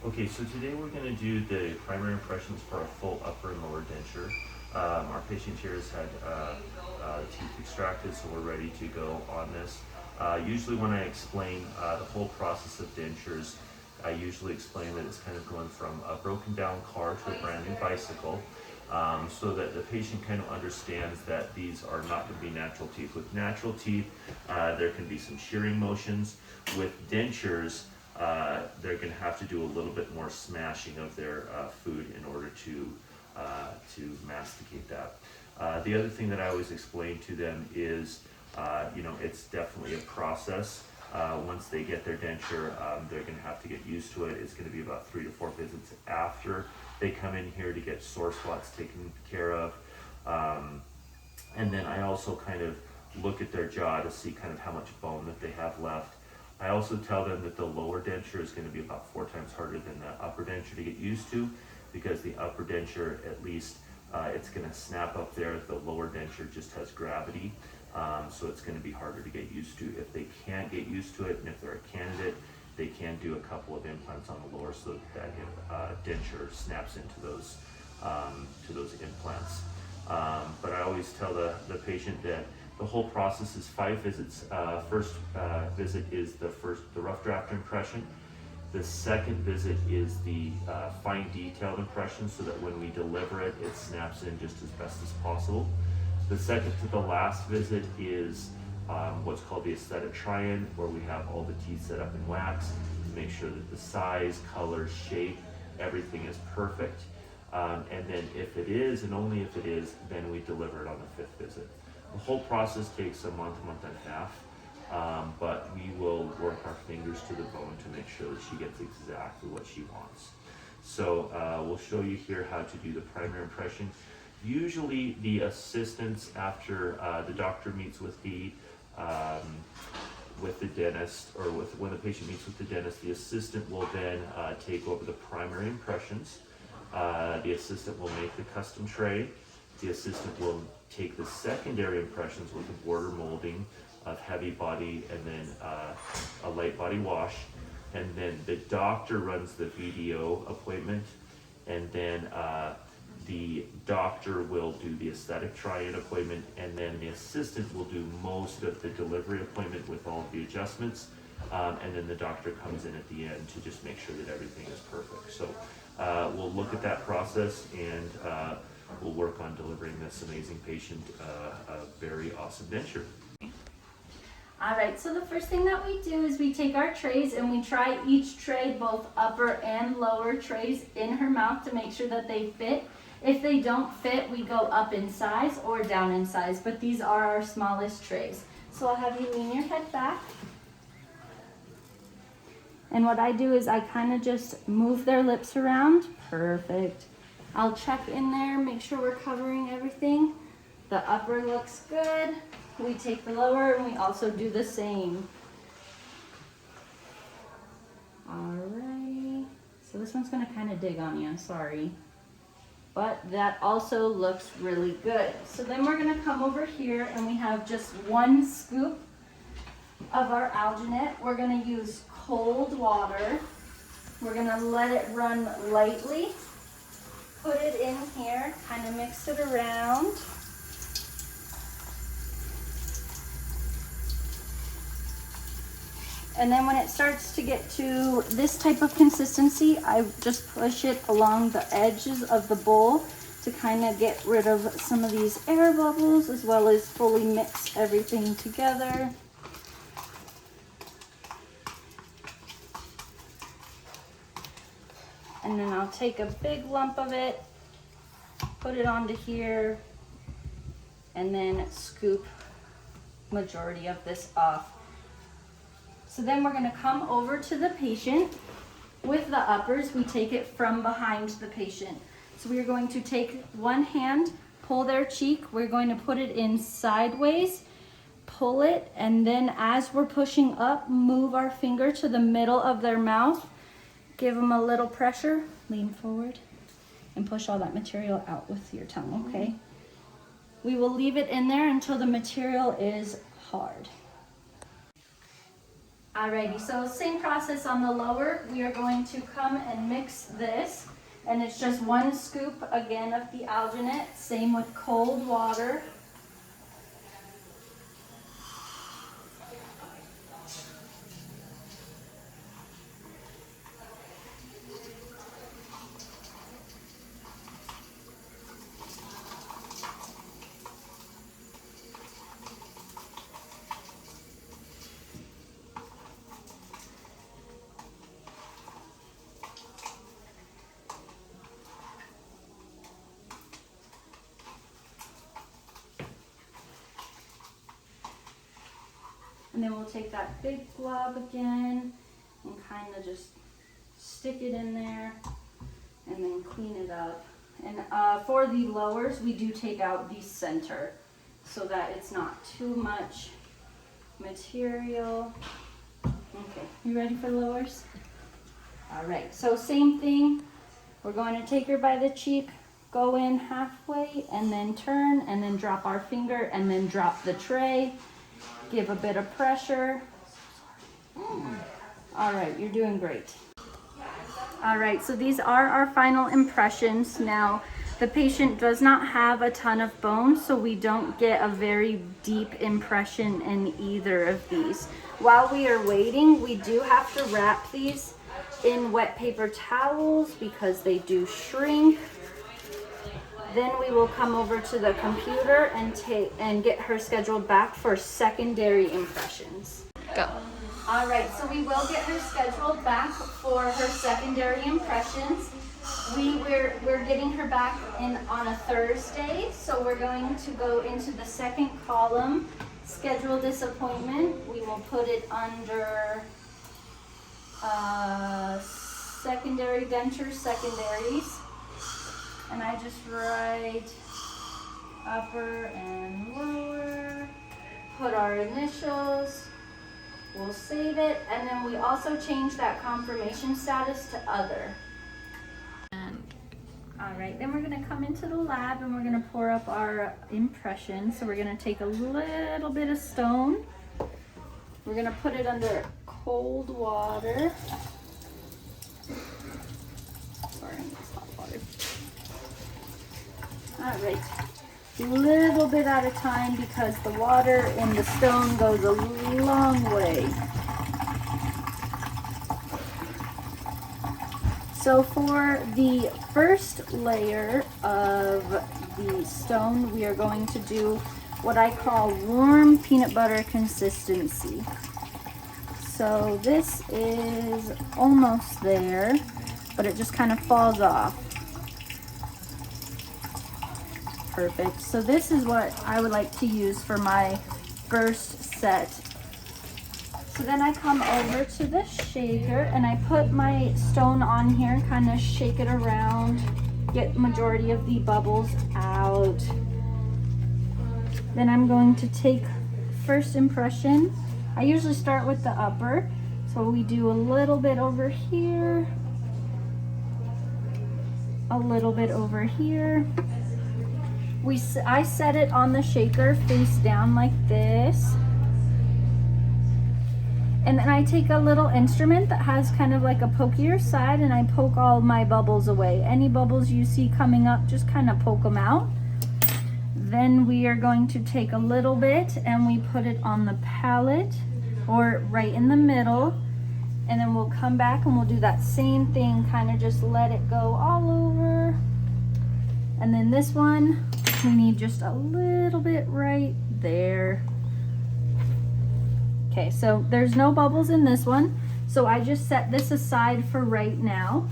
Okay, so today we're going to do the primary impressions for a full upper and lower denture. Our patient here has had teeth extracted, so we're ready to go on this. Usually when I explain the whole process of dentures, I usually explain that it's kind of going from a broken down car to a brand new bicycle, so that the patient kind of understands that these are not going to be natural teeth. With natural teeth, there can be some shearing motions. With dentures, they're going to have to do a little bit more smashing of their food in order to masticate that. The other thing that I always explain to them is, it's definitely a process. Once they get their denture, they're going to have to get used to it. It's going to be about 3 to 4 visits after they come in here to get sore spots taken care of. And then I also kind of look at their jaw to see kind of how much bone that they have left. I also tell them that the lower denture is going to be about 4 times harder than the upper denture to get used to, because the upper denture, at least, it's going to snap up there. The lower denture just has gravity, so it's going to be harder to get used to. If they can't get used to it, and if they're a candidate, they can do a couple of implants on the lower so that denture snaps into those to those implants. But I always tell the patient that the whole process is 5 visits. First visit is the rough draft impression. The second visit is the fine detailed impression, so that when we deliver it, it snaps in just as best as possible. The second to the last visit is what's called the aesthetic try-in, where we have all the teeth set up in wax to make sure that the size, color, shape, everything is perfect. And then if it is, and only if it is, then we deliver it on the 5th visit. The whole process takes a month and a half, but we will work our fingers to the bone to make sure that she gets exactly what she wants. So we'll show you here how to do the primary impression. Usually the assistants, after the doctor meets with the dentist, or when the patient meets with the dentist, the assistant will then take over the primary impressions. The assistant will make the custom tray. The assistant will take the secondary impressions with the border molding of heavy body and then a light body wash. And then the doctor runs the VDO appointment, and then the doctor will do the aesthetic try-in appointment, and then the assistant will do most of the delivery appointment with all of the adjustments. And then the doctor comes in at the end to just make sure that everything is perfect. So we'll look at that process, and we'll work on delivering this amazing patient a very awesome denture. All right, so the first thing that we do is we take our trays and we try each tray, both upper and lower trays, in her mouth to make sure that they fit. If they don't fit, we go up in size or down in size, but these are our smallest trays. So I'll have you lean your head back. And what I do is I kind of just move their lips around. Perfect. I'll check in there, make sure we're covering everything. The upper looks good. We take the lower and we also do the same. All right. So this one's gonna kind of dig on you, sorry. But that also looks really good. So then we're gonna come over here and we have just 1 scoop of our alginate. We're gonna use cold water. We're gonna let it run lightly. Put it in here, kind of mix it around. And then when it starts to get to this type of consistency, I just push it along the edges of the bowl to kind of get rid of some of these air bubbles, as well as fully mix everything together. And then I'll take a big lump of it, put it onto here, and then scoop majority of this off. So then we're gonna come over to the patient. With the uppers, we take it from behind the patient. So we are going to take one hand, pull their cheek, we're going to put it in sideways, pull it, and then as we're pushing up, move our finger to the middle of their mouth, give them a little pressure, lean forward, and push all that material out with your tongue, okay? We will leave it in there until the material is hard. Alrighty, so same process on the lower. We are going to come and mix this, and it's just 1 scoop again of the alginate, same with cold water. And then we'll take that big glob again and kind of just stick it in there and then clean it up. And for the lowers, we do take out the center so that it's not too much material. Okay, you ready for the lowers? All right, so same thing. We're going to take her by the cheek, go in halfway, and then turn, and then drop our finger, and then drop the tray. Give a bit of pressure. All right, you're doing great. All right, so these are our final impressions. Now, the patient does not have a ton of bone, so we don't get a very deep impression in either of these. While we are waiting, we do have to wrap these in wet paper towels because they do shrink. Then we will come over to the computer and get her scheduled back for secondary impressions. Go. All right, so we will get her scheduled back for her secondary impressions. We're getting her back in on a Thursday, so we're going to go into the second column, schedule this appointment. We will put it under secondary dentures, secondaries. And I just write upper and lower, put our initials, we'll save it, and then we also change that confirmation status to other. All right, then we're gonna come into the lab and we're gonna pour up our impression. So we're gonna take a little bit of stone. We're gonna put it under cold water. Sorry, it's hot water. All right, a little bit at a time because the water in the stone goes a long way. So for the first layer of the stone, we are going to do what I call warm peanut butter consistency. So this is almost there, but it just kind of falls off. Perfect. So this is what I would like to use for my first set. So then I come over to the shaker and I put my stone on here and kind of shake it around, get majority of the bubbles out. Then I'm going to take first impression. I usually start with the upper. So we do a little bit over here, a little bit over here. I set it on the shaker face down like this. And then I take a little instrument that has kind of like a pokier side and I poke all my bubbles away. Any bubbles you see coming up, just kind of poke them out. Then we are going to take a little bit and we put it on the palette or right in the middle. And then we'll come back and we'll do that same thing, kind of just let it go all over. And then this one, we need just a little bit right there. Okay, so there's no bubbles in this one, so I just set this aside for right now.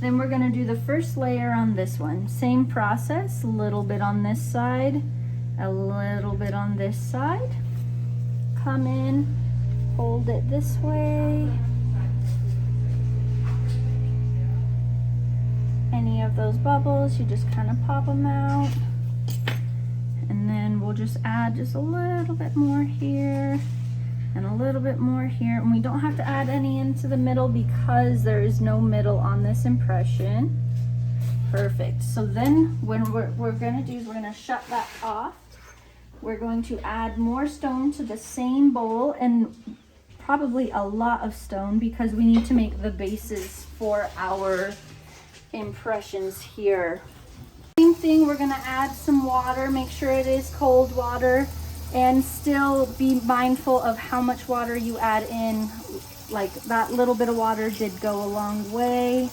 Then we're gonna do the first layer on this one. Same process, a little bit on this side, a little bit on this side. Come in, hold it this way. Any of those bubbles, you just kind of pop them out. And then we'll just add just a little bit more here and a little bit more here. And we don't have to add any into the middle because there is no middle on this impression. Perfect. So then when we're gonna do is we're gonna shut that off. We're going to add more stone to the same bowl and probably a lot of stone because we need to make the bases for our impressions here. Same thing, we're gonna add some water, make sure it is cold water, and still be mindful of how much water you add in. Like that little bit of water did go a long way.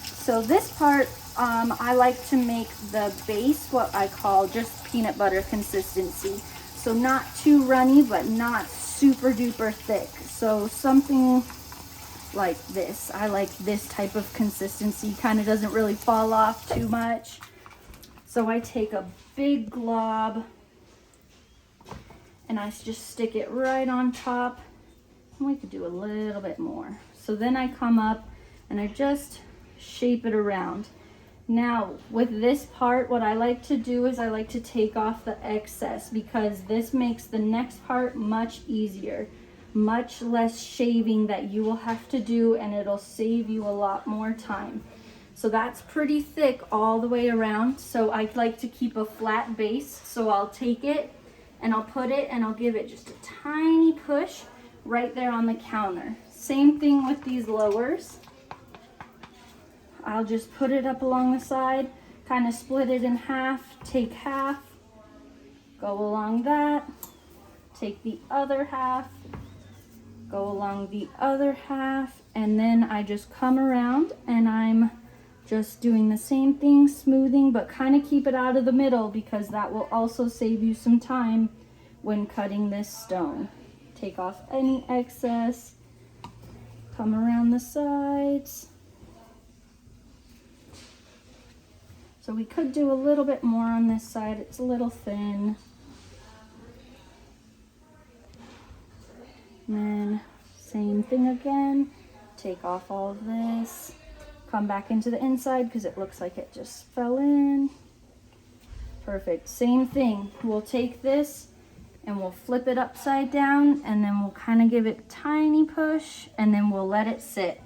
So this part, I like to make the base what I call just peanut butter consistency. So not too runny, but not super duper thick. So something like this. I like this type of consistency, kind of doesn't really fall off too much. So I take a big glob and I just stick it right on top. And we could do a little bit more. So then I come up and I just shape it around. Now with this part, what I like to do is I like to take off the excess because this makes the next part much easier. Much less shaving that you will have to do, and it'll save you a lot more time. So that's pretty thick all the way around. So I like to keep a flat base. So I'll take it and I'll put it and I'll give it just a tiny push right there on the counter. Same thing with these lowers. I'll just put it up along the side, kind of split it in half, take half, go along that, take the other half, go along the other half, and then I just come around and I'm just doing the same thing, smoothing, but kind of keep it out of the middle because that will also save you some time when cutting this stone. Take off any excess, come around the sides. So we could do a little bit more on this side, it's a little thin. And then same thing again, take off all of this, come back into the inside because it looks like it just fell in. Perfect, same thing, we'll take this and we'll flip it upside down and then we'll kind of give it a tiny push and then we'll let it sit.